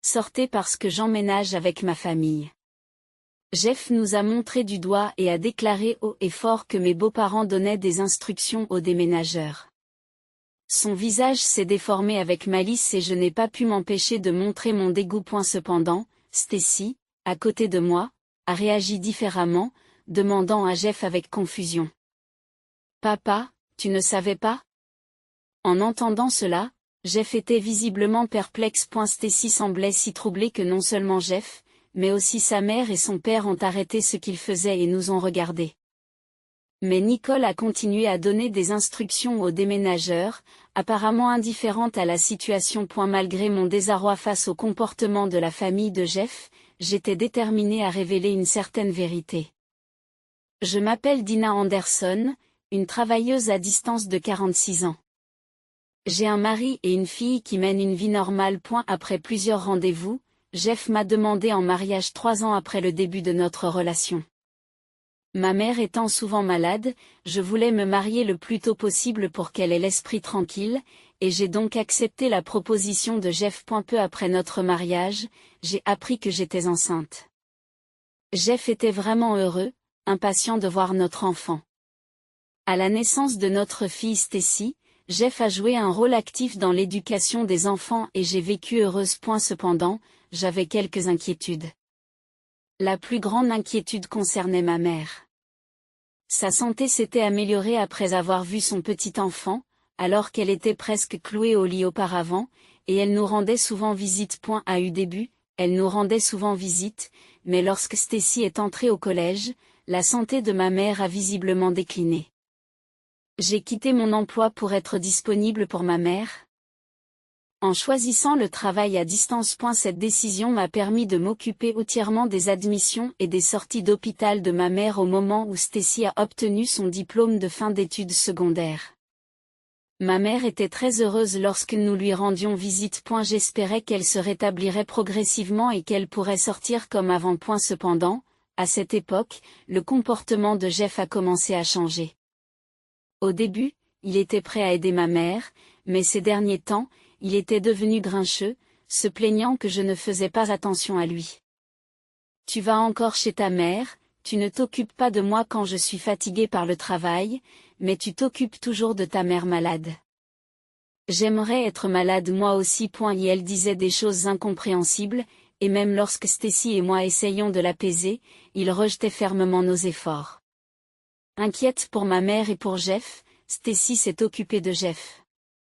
Sortez parce que j'emménage avec ma famille. Jeff nous a montré du doigt et a déclaré haut et fort que mes beaux-parents donnaient des instructions aux déménageurs. Son visage s'est déformé avec malice et je n'ai pas pu m'empêcher de montrer mon dégoût. Cependant, Stacy, à côté de moi, a réagi différemment, demandant à Jeff avec confusion. « Papa, tu ne savais pas ?» En entendant cela, Jeff était visiblement perplexe. Stacy semblait si troublée que non seulement Jeff, mais aussi sa mère et son père ont arrêté ce qu'ils faisaient et nous ont regardés. Mais Nicole a continué à donner des instructions aux déménageurs, apparemment indifférente à la situation. Malgré mon désarroi face au comportement de la famille de Jeff, j'étais déterminée à révéler une certaine vérité. Je m'appelle Dina Anderson, une travailleuse à distance de 46 ans. J'ai un mari et une fille qui mènent une vie normale. Après plusieurs rendez-vous, Jeff m'a demandé en mariage 3 ans après le début de notre relation. Ma mère étant souvent malade, je voulais me marier le plus tôt possible pour qu'elle ait l'esprit tranquille, et j'ai donc accepté la proposition de Jeff. Peu après notre mariage, j'ai appris que j'étais enceinte. Jeff était vraiment heureux, impatient de voir notre enfant. À la naissance de notre fille Stacy, Jeff a joué un rôle actif dans l'éducation des enfants et j'ai vécu heureuse. Cependant, j'avais quelques inquiétudes. La plus grande inquiétude concernait ma mère. Sa santé s'était améliorée après avoir vu son petit enfant, alors qu'elle était presque clouée au lit auparavant, et elle nous rendait souvent visite. Elle nous rendait souvent visite, mais lorsque Stacy est entrée au collège, la santé de ma mère a visiblement décliné. J'ai quitté mon emploi pour être disponible pour ma mère. En choisissant le travail à distance. Cette décision m'a permis de m'occuper entièrement des admissions et des sorties d'hôpital de ma mère au moment où Stacy a obtenu son diplôme de fin d'études secondaires. Ma mère était très heureuse lorsque nous lui rendions visite. J'espérais qu'elle se rétablirait progressivement et qu'elle pourrait sortir comme avant. Cependant, à cette époque, le comportement de Jeff a commencé à changer. Au début, il était prêt à aider ma mère, mais ces derniers temps, il était devenu grincheux, se plaignant que je ne faisais pas attention à lui. « Tu vas encore chez ta mère, tu ne t'occupes pas de moi quand je suis fatiguée par le travail, mais tu t'occupes toujours de ta mère malade. J'aimerais être malade moi aussi. » Et elle disait des choses incompréhensibles, et même lorsque Stacy et moi essayions de l'apaiser, il rejetait fermement nos efforts. Inquiète pour ma mère et pour Jeff, Stacy s'est occupée de Jeff.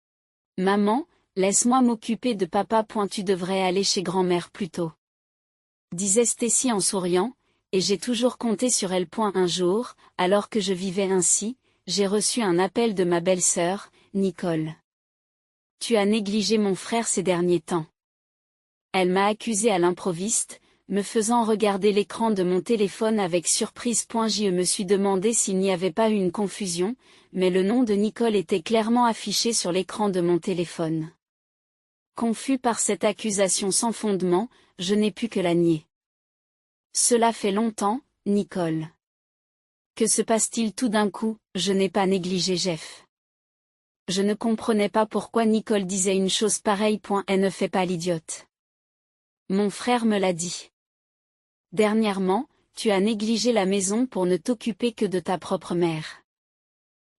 « Maman, laisse-moi m'occuper de papa. Tu devrais aller chez grand-mère plus tôt. » disait Stacy en souriant, et j'ai toujours compté sur elle. Un jour, alors que je vivais ainsi, j'ai reçu un appel de ma belle-sœur, Nicole. « Tu as négligé mon frère ces derniers temps. » Elle m'a accusée à l'improviste, me faisant regarder l'écran de mon téléphone avec surprise. Je me suis demandé s'il n'y avait pas eu une confusion, mais le nom de Nicole était clairement affiché sur l'écran de mon téléphone. Confus par cette accusation sans fondement, je n'ai pu que la nier. « Cela fait longtemps, Nicole. » « Que se passe-t-il tout d'un coup ? Je n'ai pas négligé Jeff. » Je ne comprenais pas pourquoi Nicole disait une chose pareille. Elle ne fait pas l'idiote. Mon frère me l'a dit. Dernièrement, tu as négligé la maison pour ne t'occuper que de ta propre mère.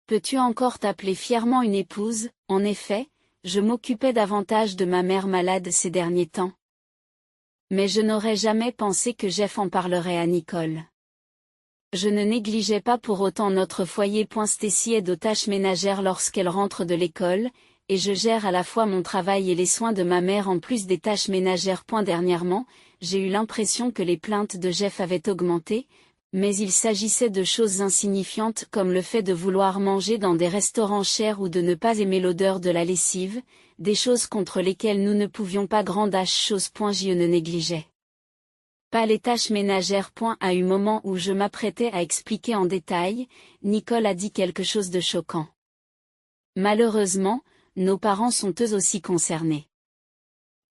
Peux-tu encore t'appeler fièrement une épouse ? En effet, je m'occupais davantage de ma mère malade ces derniers temps. Mais je n'aurais jamais pensé que Jeff en parlerait à Nicole. Je ne négligeais pas pour autant notre foyer. Stacy aide aux tâches ménagères lorsqu'elle rentre de l'école, et je gère à la fois mon travail et les soins de ma mère en plus des tâches ménagères. Dernièrement, j'ai eu l'impression que les plaintes de Jeff avaient augmenté, mais il s'agissait de choses insignifiantes comme le fait de vouloir manger dans des restaurants chers ou de ne pas aimer l'odeur de la lessive, des choses contre lesquelles nous ne pouvions pas chose. Je ne négligeais pas les tâches ménagères. À un moment où je m'apprêtais à expliquer en détail, Nicole a dit quelque chose de choquant. Malheureusement, nos parents sont eux aussi concernés.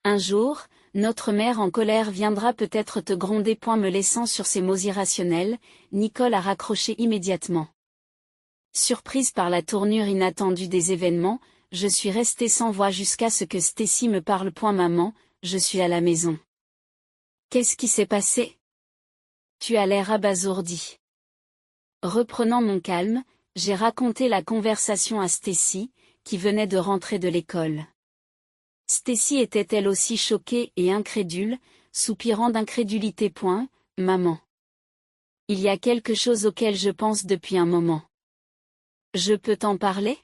Un jour, notre mère en colère viendra peut-être te gronder. Me laissant sur ces mots irrationnels, Nicole a raccroché immédiatement. Surprise par la tournure inattendue des événements, je suis restée sans voix jusqu'à ce que Stacy me parle. Maman, je suis à la maison. Qu'est-ce qui s'est passé? Tu as l'air abasourdi. Reprenant mon calme, j'ai raconté la conversation à Stacy, qui venait de rentrer de l'école. Stacy était elle aussi choquée et incrédule, soupirant d'incrédulité. Maman. Il y a quelque chose auquel je pense depuis un moment. Je peux t'en parler?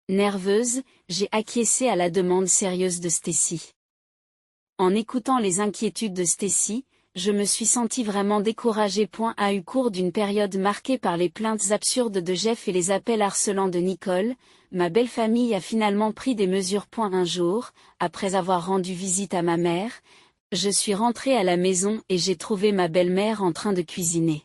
Nerveuse, j'ai acquiescé à la demande sérieuse de Stacy. En écoutant les inquiétudes de Stacy, je me suis sentie vraiment découragée. A eu cours d'une période marquée par les plaintes absurdes de Jeff et les appels harcelants de Nicole, ma belle famille a finalement pris des mesures. Un jour, après avoir rendu visite à ma mère, je suis rentrée à la maison et j'ai trouvé ma belle-mère en train de cuisiner.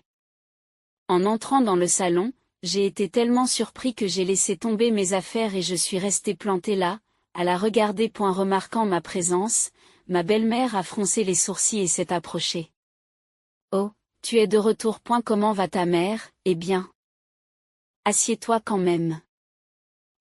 En entrant dans le salon, j'ai été tellement surpris que j'ai laissé tomber mes affaires et je suis restée plantée là, à la regarder. Remarquant ma présence, ma belle-mère a froncé les sourcils et s'est approchée. Oh, tu es de retour. Comment va ta mère? Eh bien. Assieds-toi quand même.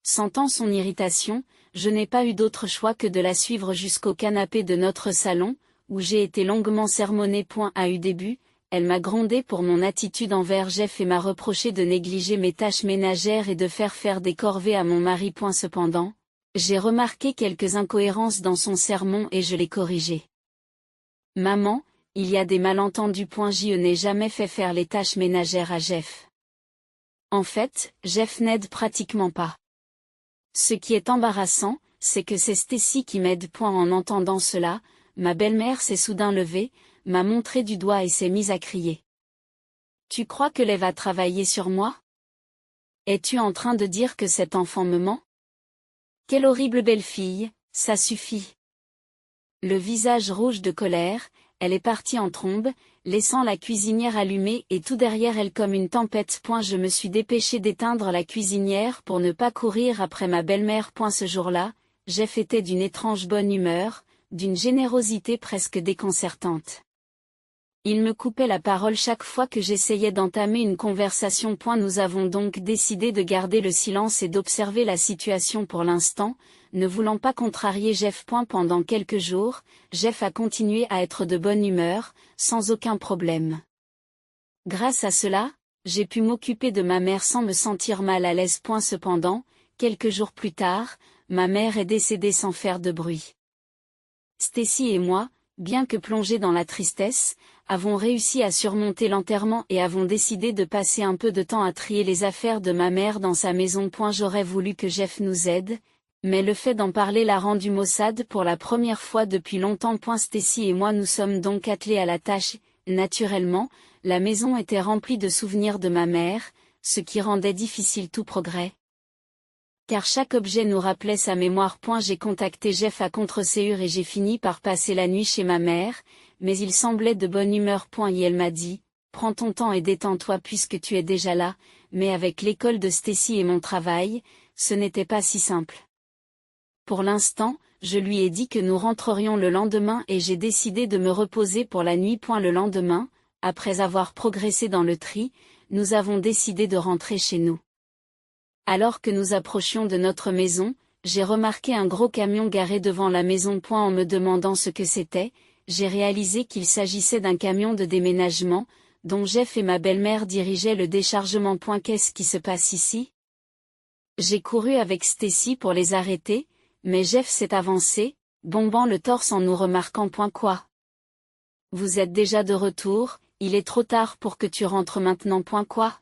Sentant son irritation, je n'ai pas eu d'autre choix que de la suivre jusqu'au canapé de notre salon, où j'ai été longuement sermonnée. A eu début, elle m'a grondé pour mon attitude envers Jeff et m'a reproché de négliger mes tâches ménagères et de faire des corvées à mon mari. Cependant, j'ai remarqué quelques incohérences dans son sermon et je l'ai corrigé. Maman, il y a des malentendus. Je n'ai jamais fait faire les tâches ménagères à Jeff. En fait, Jeff n'aide pratiquement pas. Ce qui est embarrassant, c'est que c'est Stacy qui m'aide. En entendant cela, ma belle-mère s'est soudain levée, m'a montré du doigt et s'est mise à crier. Tu crois que Lev va travailler sur moi? Es-tu en train de dire que cet enfant me ment? Quelle horrible belle-fille, ça suffit. Le visage rouge de colère, elle est partie en trombe, laissant la cuisinière allumée et tout derrière elle comme une tempête. Je me suis dépêchée d'éteindre la cuisinière pour ne pas courir après ma belle-mère. Ce jour-là, Jeff était d'une étrange bonne humeur, d'une générosité presque déconcertante. Il me coupait la parole chaque fois que j'essayais d'entamer une conversation. Nous avons donc décidé de garder le silence et d'observer la situation pour l'instant, ne voulant pas contrarier Jeff. Pendant quelques jours, Jeff a continué à être de bonne humeur, sans aucun problème. Grâce à cela, j'ai pu m'occuper de ma mère sans me sentir mal à l'aise. Cependant, quelques jours plus tard, ma mère est décédée sans faire de bruit. Stacy et moi, bien que plongés dans la tristesse, avons réussi à surmonter l'enterrement et avons décidé de passer un peu de temps à trier les affaires de ma mère dans sa maison. J'aurais voulu que Jeff nous aide, mais le fait d'en parler l'a rendu maussade pour la première fois depuis longtemps. Stacy et moi nous sommes donc attelés à la tâche. Naturellement, la maison était remplie de souvenirs de ma mère, ce qui rendait difficile tout progrès. Car chaque objet nous rappelait sa mémoire. J'ai contacté Jeff à contre-séure et j'ai fini par passer la nuit chez ma mère, mais il semblait de bonne humeur. Et elle m'a dit, prends ton temps et détends-toi puisque tu es déjà là, mais avec l'école de Stacy et mon travail, ce n'était pas si simple. Pour l'instant, je lui ai dit que nous rentrerions le lendemain et j'ai décidé de me reposer pour la nuit. Le lendemain, après avoir progressé dans le tri, nous avons décidé de rentrer chez nous. Alors que nous approchions de notre maison, j'ai remarqué un gros camion garé devant la maison. En me demandant ce que c'était, j'ai réalisé qu'il s'agissait d'un camion de déménagement, dont Jeff et ma belle-mère dirigeaient le déchargement. Qu'est-ce qui se passe ici? J'ai couru avec Stacy pour les arrêter, mais Jeff s'est avancé, bombant le torse en nous remarquant. Quoi? Vous êtes déjà de retour, il est trop tard pour que tu rentres maintenant. Quoi?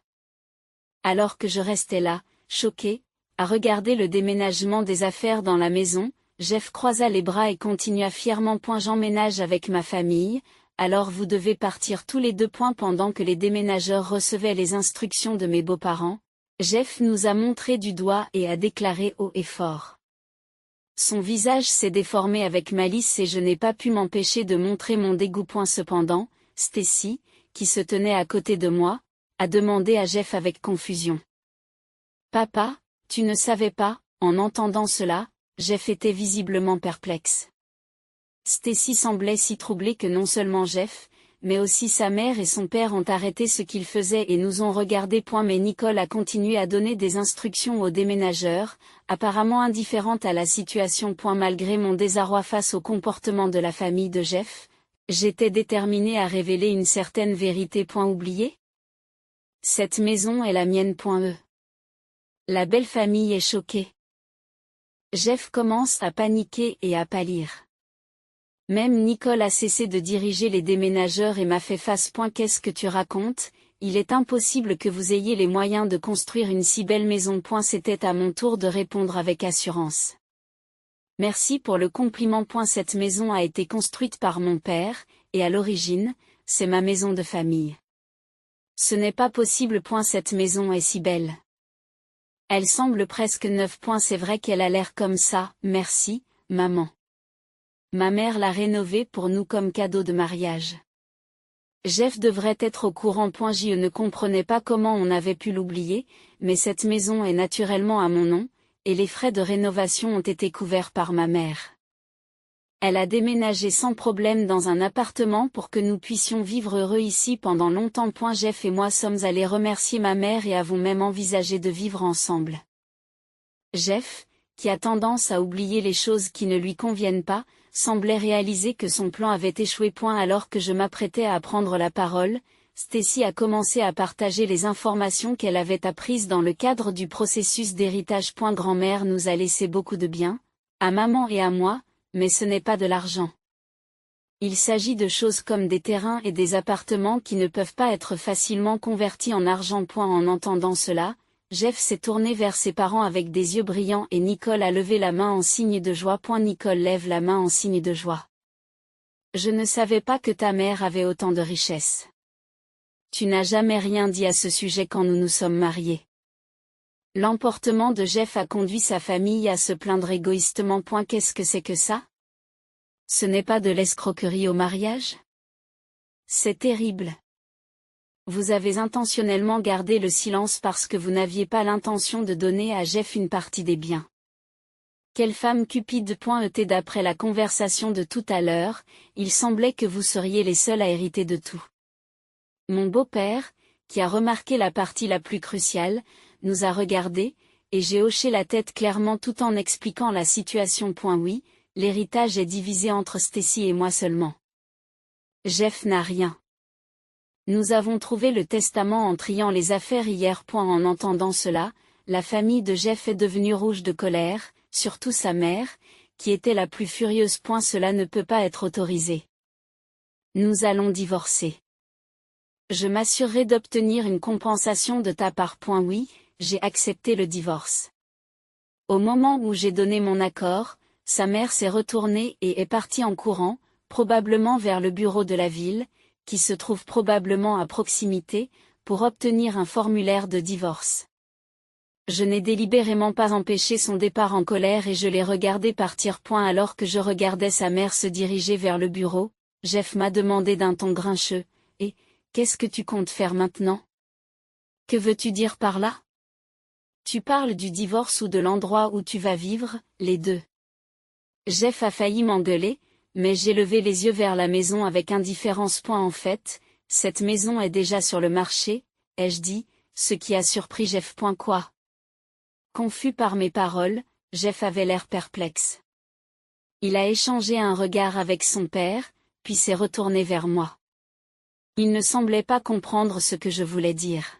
Alors que je restais là, choqué, à regarder le déménagement des affaires dans la maison, Jeff croisa les bras et continua fièrement. J'emménage avec ma famille, alors vous devez partir tous les deux. Pendant que les déménageurs recevaient les instructions de mes beaux-parents, Jeff nous a montré du doigt et a déclaré haut et fort. Son visage s'est déformé avec malice et je n'ai pas pu m'empêcher de montrer mon dégoût. Cependant, Stacy, qui se tenait à côté de moi, a demandé à Jeff avec confusion. Papa, tu ne savais pas? En entendant cela, Jeff était visiblement perplexe. Stacy semblait si troublée que non seulement Jeff, mais aussi sa mère et son père ont arrêté ce qu'ils faisaient et nous ont regardé. Mais Nicole a continué à donner des instructions aux déménageurs, apparemment indifférente à la situation. Malgré mon désarroi face au comportement de la famille de Jeff, j'étais déterminée à révéler une certaine vérité. Oubliée. Cette maison est la mienne. La belle famille est choquée. Jeff commence à paniquer et à pâlir. Même Nicole a cessé de diriger les déménageurs et m'a fait face. Qu'est-ce que tu racontes? Il est impossible que vous ayez les moyens de construire une si belle maison. C'était à mon tour de répondre avec assurance. Merci pour le compliment. Cette maison a été construite par mon père, et à l'origine, c'est ma maison de famille. Ce n'est pas possible. Cette maison est si belle. Elle semble presque neuve. C'est vrai qu'elle a l'air comme ça. Merci, maman. Ma mère l'a rénovée pour nous comme cadeau de mariage. Jeff devrait être au courant. Je ne comprenais pas comment on avait pu l'oublier, mais cette maison est naturellement à mon nom, et les frais de rénovation ont été couverts par ma mère. Elle a déménagé sans problème dans un appartement pour que nous puissions vivre heureux ici pendant longtemps. Jeff et moi sommes allés remercier ma mère et avons même envisagé de vivre ensemble. Jeff, qui a tendance à oublier les choses qui ne lui conviennent pas, semblait réaliser que son plan avait échoué. Alors que je m'apprêtais à prendre la parole, Stacy a commencé à partager les informations qu'elle avait apprises dans le cadre du processus d'héritage. Grand-mère nous a laissé beaucoup de biens, à maman et à moi, mais ce n'est pas de l'argent. Il s'agit de choses comme des terrains et des appartements qui ne peuvent pas être facilement convertis en argent. En entendant cela, Jeff s'est tourné vers ses parents avec des yeux brillants et Nicole a levé la main en signe de joie. Nicole lève la main en signe de joie. Je ne savais pas que ta mère avait autant de richesses. Tu n'as jamais rien dit à ce sujet quand nous nous sommes mariés. L'emportement de Jeff a conduit sa famille à se plaindre égoïstement. Qu'est-ce que c'est que ça? Ce n'est pas de l'escroquerie au mariage? C'est terrible. Vous avez intentionnellement gardé le silence parce que vous n'aviez pas l'intention de donner à Jeff une partie des biens. Quelle femme cupide. D'après la conversation de tout à l'heure, il semblait que vous seriez les seuls à hériter de tout. Mon beau-père, qui a remarqué la partie la plus cruciale, nous a regardés, et j'ai hoché la tête clairement tout en expliquant la situation. Oui, l'héritage est divisé entre Stacy et moi seulement. Jeff n'a rien. Nous avons trouvé le testament en triant les affaires hier. En entendant cela, la famille de Jeff est devenue rouge de colère, surtout sa mère, qui était la plus furieuse. Cela ne peut pas être autorisé. Nous allons divorcer. Je m'assurerai d'obtenir une compensation de ta part. Oui, j'ai accepté le divorce. Au moment où j'ai donné mon accord, sa mère s'est retournée et est partie en courant, probablement vers le bureau de la ville, qui se trouve probablement à proximité, pour obtenir un formulaire de divorce. Je n'ai délibérément pas empêché son départ en colère et je l'ai regardé partir. Alors que je regardais sa mère se diriger vers le bureau, Jeff m'a demandé d'un ton grincheux, « Et, qu'est-ce que tu comptes faire maintenant? Que veux-tu dire par là? Tu parles du divorce ou de l'endroit où tu vas vivre, les deux. » Jeff a failli m'engueuler, mais j'ai levé les yeux vers la maison avec indifférence. En fait, cette maison est déjà sur le marché, ai-je dit, ce qui a surpris Jeff. Quoi? Confus par mes paroles, Jeff avait l'air perplexe. Il a échangé un regard avec son père, puis s'est retourné vers moi. Il ne semblait pas comprendre ce que je voulais dire.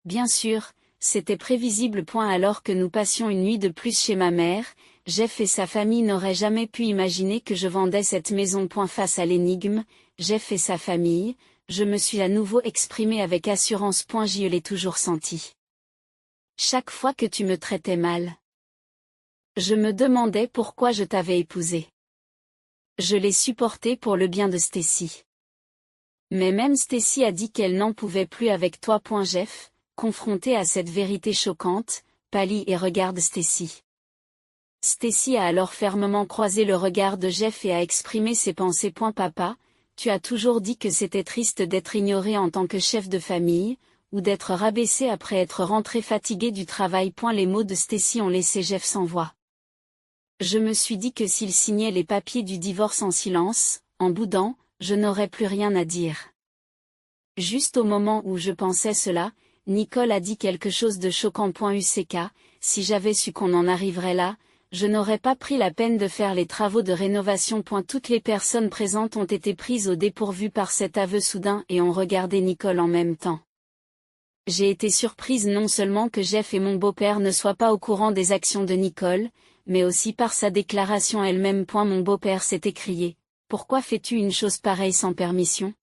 Bien sûr, c'était prévisible. Alors que nous passions une nuit de plus chez ma mère, Jeff et sa famille n'auraient jamais pu imaginer que je vendais cette maison. Face à l'énigme, Jeff et sa famille, je me suis à nouveau exprimé avec assurance. Je l'ai toujours senti. Chaque fois que tu me traitais mal, je me demandais pourquoi je t'avais épousé. Je l'ai supporté pour le bien de Stacy. Mais même Stacy a dit qu'elle n'en pouvait plus avec toi. Jeff, confronté à cette vérité choquante, pâlit et regarde Stacy. Stacy a alors fermement croisé le regard de Jeff et a exprimé ses pensées. Papa, tu as toujours dit que c'était triste d'être ignoré en tant que chef de famille, ou d'être rabaissé après être rentré fatigué du travail. Les mots de Stacy ont laissé Jeff sans voix. Je me suis dit que s'il signait les papiers du divorce en silence, en boudant, je n'aurais plus rien à dire. Juste au moment où je pensais cela, Nicole a dit quelque chose de choquant. UCK, si j'avais su qu'on en arriverait là, je n'aurais pas pris la peine de faire les travaux de rénovation. Toutes les personnes présentes ont été prises au dépourvu par cet aveu soudain et ont regardé Nicole en même temps. J'ai été surprise non seulement que Jeff et mon beau-père ne soient pas au courant des actions de Nicole, mais aussi par sa déclaration elle-même. Mon beau-père s'est écrié. Pourquoi fais-tu une chose pareille sans permission?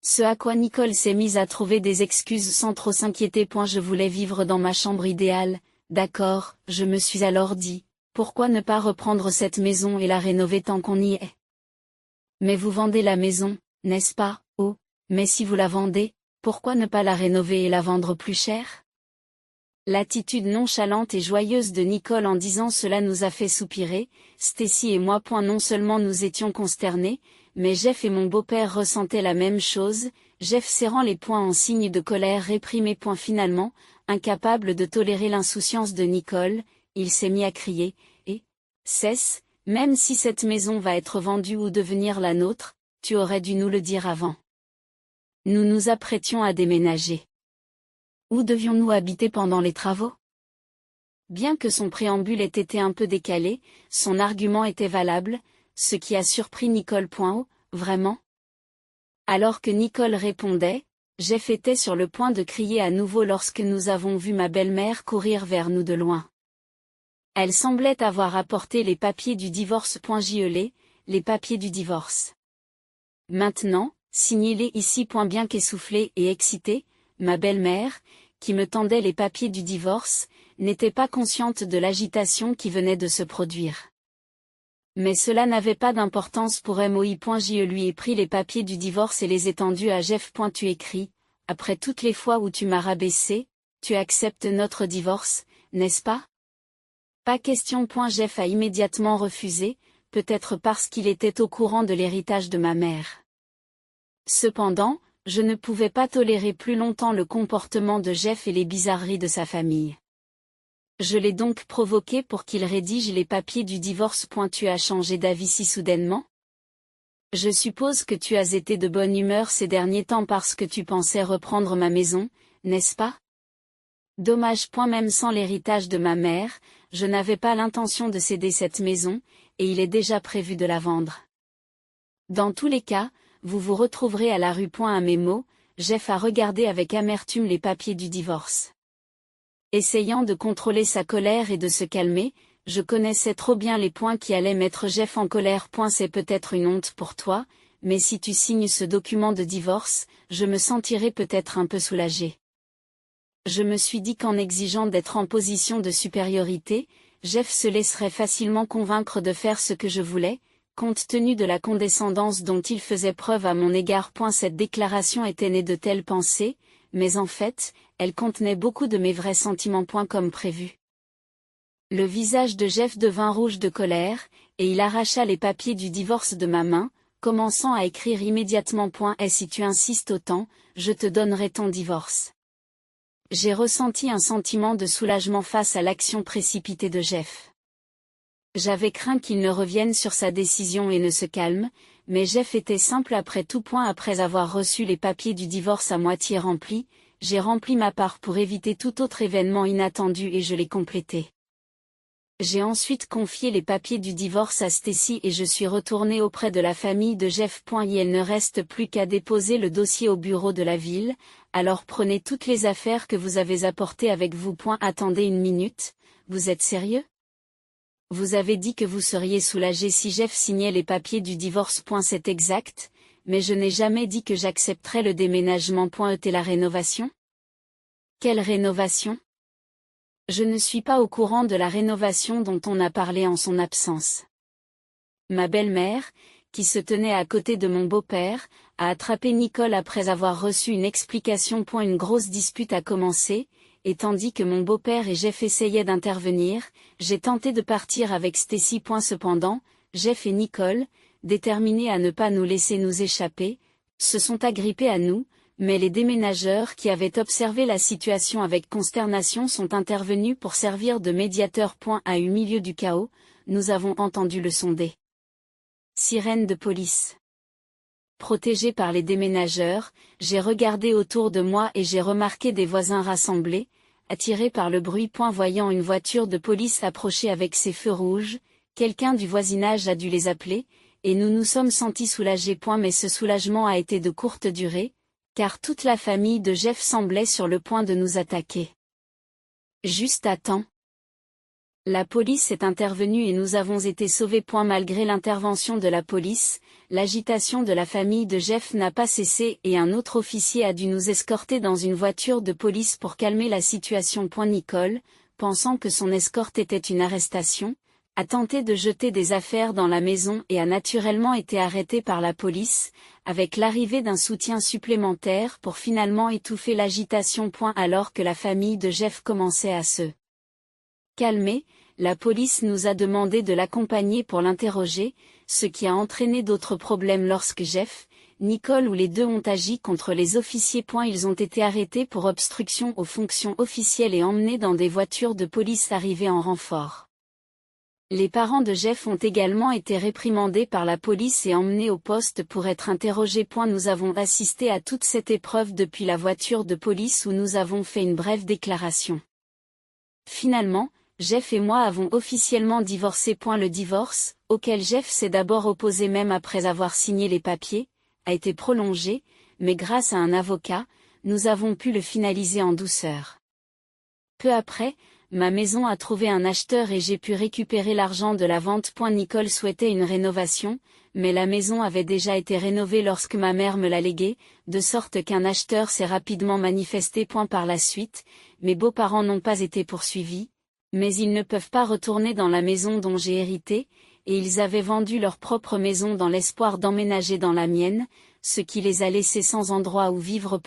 Ce à quoi Nicole s'est mise à trouver des excuses sans trop s'inquiéter. Je voulais vivre dans ma chambre idéale, d'accord, je me suis alors dit, pourquoi ne pas reprendre cette maison et la rénover tant qu'on y est? Mais vous vendez la maison, n'est-ce pas? Oh, mais si vous la vendez, pourquoi ne pas la rénover et la vendre plus cher? L'attitude nonchalante et joyeuse de Nicole en disant cela nous a fait soupirer, Stacy et moi. Non seulement nous étions consternés, mais Jeff et mon beau-père ressentaient la même chose, Jeff serrant les poings en signe de colère réprimée. Finalement, incapable de tolérer l'insouciance de Nicole, il s'est mis à crier, cesse, même si cette maison va être vendue ou devenir la nôtre, tu aurais dû nous le dire avant. Nous nous apprêtions à déménager. Où devions-nous habiter pendant les travaux? Bien que son préambule ait été un peu décalé, son argument était valable, ce qui a surpris Nicole. Oh, vraiment? Alors que Nicole répondait, Jeff était sur le point de crier à nouveau lorsque nous avons vu ma belle-mère courir vers nous de loin. Elle semblait avoir apporté les papiers du divorce. Les papiers du divorce. Maintenant, signez-les ici. Bien qu'essoufflée et excitée, ma belle-mère, qui me tendait les papiers du divorce, n'était pas consciente de l'agitation qui venait de se produire. Mais cela n'avait pas d'importance pour moi. Je lui ai pris les papiers du divorce et les étendus à Jeff. Tu écris, après toutes les fois où tu m'as rabaissé, tu acceptes notre divorce, n'est-ce pas? Pas question. Jeff a immédiatement refusé, peut-être parce qu'il était au courant de l'héritage de ma mère. Cependant, je ne pouvais pas tolérer plus longtemps le comportement de Jeff et les bizarreries de sa famille. Je l'ai donc provoqué pour qu'il rédige les papiers du divorce. Tu as changé d'avis si soudainement? Je suppose que tu as été de bonne humeur ces derniers temps parce que tu pensais reprendre ma maison, n'est-ce pas? Dommage. Même sans l'héritage de ma mère, je n'avais pas l'intention de céder cette maison, et il est déjà prévu de la vendre. Dans tous les cas, vous vous retrouverez à la rue. À mes mots, Jeff a regardé avec amertume les papiers du divorce. Essayant de contrôler sa colère et de se calmer, je connaissais trop bien les points qui allaient mettre Jeff en colère. C'est peut-être une honte pour toi, mais si tu signes ce document de divorce, je me sentirai peut-être un peu soulagée. Je me suis dit qu'en exigeant d'être en position de supériorité, Jeff se laisserait facilement convaincre de faire ce que je voulais, compte tenu de la condescendance dont il faisait preuve à mon égard. Cette déclaration était née de telles pensées, mais en fait, elle contenait beaucoup de mes vrais sentiments. Comme prévu. Le visage de Jeff devint rouge de colère, et il arracha les papiers du divorce de ma main, commençant à écrire immédiatement. Et si tu insistes autant, je te donnerai ton divorce. J'ai ressenti un sentiment de soulagement face à l'action précipitée de Jeff. J'avais craint qu'il ne revienne sur sa décision et ne se calme, mais Jeff était simple après tout. Après avoir reçu les papiers du divorce à moitié remplis, j'ai rempli ma part pour éviter tout autre événement inattendu et je l'ai complété. J'ai ensuite confié les papiers du divorce à Stacy et je suis retournée auprès de la famille de Jeff. Il ne reste plus qu'à déposer le dossier au bureau de la ville, alors prenez toutes les affaires que vous avez apportées avec vous. Attendez une minute, vous êtes sérieux? Vous avez dit que vous seriez soulagé si Jeff signait les papiers du divorce. C'est exact, mais je n'ai jamais dit que j'accepterais le déménagement. Et la rénovation? Quelle rénovation? Je ne suis pas au courant de la rénovation dont on a parlé en son absence. Ma belle-mère, qui se tenait à côté de mon beau-père, a attrapé Nicole après avoir reçu une explication. Une grosse dispute a commencé, et tandis que mon beau-père et Jeff essayaient d'intervenir, j'ai tenté de partir avec Stacy. Cependant, Jeff et Nicole, déterminés à ne pas nous laisser nous échapper, se sont agrippés à nous, mais les déménageurs qui avaient observé la situation avec consternation sont intervenus pour servir de médiateurs. Au milieu du chaos, nous avons entendu le sonder. Sirène de police. protégé par les déménageurs, j'ai regardé autour de moi et j'ai remarqué des voisins rassemblés, attirés par le bruit. Voyant une voiture de police approcher avec ses feux rouges, quelqu'un du voisinage a dû les appeler, et nous nous sommes sentis soulagés. Mais ce soulagement a été de courte durée, car toute la famille de Jeff semblait sur le point de nous attaquer. Juste à temps. La police est intervenue et nous avons été sauvés. Malgré l'intervention de la police, l'agitation de la famille de Jeff n'a pas cessé et un autre officier a dû nous escorter dans une voiture de police pour calmer la situation. Nicole, pensant que son escorte était une arrestation, a tenté de jeter des affaires dans la maison et a naturellement été arrêtée par la police, avec l'arrivée d'un soutien supplémentaire pour finalement étouffer l'agitation. Alors que la famille de Jeff commençait à se calmer, la police nous a demandé de l'accompagner pour l'interroger, ce qui a entraîné d'autres problèmes lorsque Jeff, Nicole ou les deux ont agi contre les officiers. Ils ont été arrêtés pour obstruction aux fonctions officielles et emmenés dans des voitures de police arrivées en renfort. Les parents de Jeff ont également été réprimandés par la police et emmenés au poste pour être interrogés. Nous avons assisté à toute cette épreuve depuis la voiture de police où nous avons fait une brève déclaration. Finalement, Jeff et moi avons officiellement divorcé. Le divorce, auquel Jeff s'est d'abord opposé même après avoir signé les papiers, a été prolongé, mais grâce à un avocat, nous avons pu le finaliser en douceur. Peu après, ma maison a trouvé un acheteur et j'ai pu récupérer l'argent de la vente. Nicole souhaitait une rénovation, mais la maison avait déjà été rénovée lorsque ma mère me l'a léguée, de sorte qu'un acheteur s'est rapidement manifesté. Par la suite, mes beaux-parents n'ont pas été poursuivis, mais ils ne peuvent pas retourner dans la maison dont j'ai hérité, et ils avaient vendu leur propre maison dans l'espoir d'emménager dans la mienne, ce qui les a laissés sans endroit où vivre.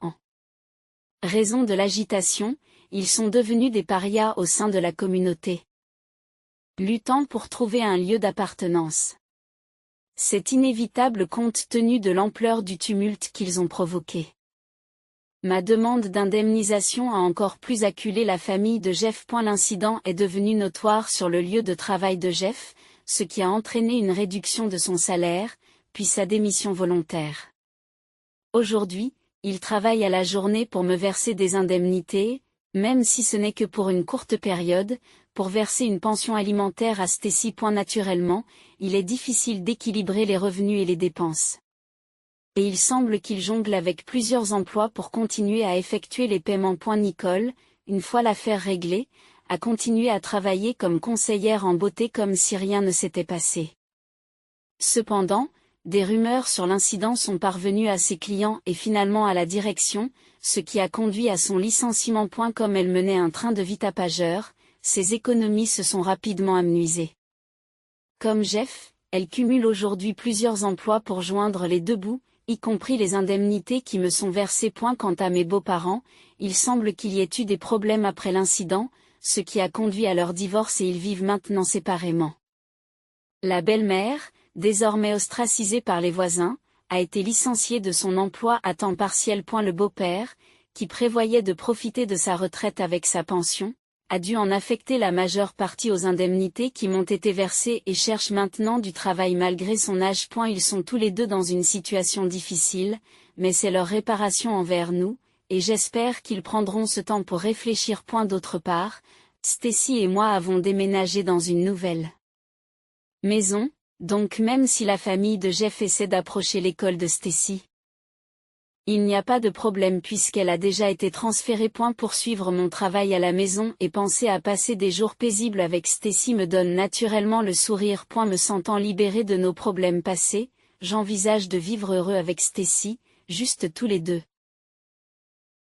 En raison de l'agitation, ils sont devenus des parias au sein de la communauté, luttant pour trouver un lieu d'appartenance. C'est inévitable compte tenu de l'ampleur du tumulte qu'ils ont provoqué. Ma demande d'indemnisation a encore plus acculé la famille de Jeff. L'incident est devenu notoire sur le lieu de travail de Jeff, ce qui a entraîné une réduction de son salaire, puis sa démission volontaire. Aujourd'hui, il travaille à la journée pour me verser des indemnités, même si ce n'est que pour une courte période, pour verser une pension alimentaire à Stacy. Naturellement, il est difficile d'équilibrer les revenus et les dépenses. Et il semble qu'il jongle avec plusieurs emplois pour continuer à effectuer les paiements. Nicole, une fois l'affaire réglée, a continué à travailler comme conseillère en beauté comme si rien ne s'était passé. Cependant, des rumeurs sur l'incident sont parvenues à ses clients et finalement à la direction, ce qui a conduit à son licenciement. Comme elle menait un train de vie tapageur, ses économies se sont rapidement amenuisées. Comme Jeff, elle cumule aujourd'hui plusieurs emplois pour joindre les deux bouts, y compris les indemnités qui me sont versées. Quant à mes beaux-parents, il semble qu'il y ait eu des problèmes après l'incident, ce qui a conduit à leur divorce et ils vivent maintenant séparément. La belle-mère, désormais ostracisée par les voisins, a été licenciée de son emploi à temps partiel. Le beau-père, qui prévoyait de profiter de sa retraite avec sa pension, a dû en affecter la majeure partie aux indemnités qui m'ont été versées et cherche maintenant du travail malgré son âge. Ils sont tous les deux dans une situation difficile, mais c'est leur réparation envers nous, et j'espère qu'ils prendront ce temps pour réfléchir. D'autre part, Stacy et moi avons déménagé dans une nouvelle maison, donc même si la famille de Jeff essaie d'approcher l'école de Stacy, il n'y a pas de problème puisqu'elle a déjà été transférée. Poursuivre mon travail à la maison et penser à passer des jours paisibles avec Stacy me donne naturellement le sourire. Me sentant libéré de nos problèmes passés, j'envisage de vivre heureux avec Stacy, juste tous les deux.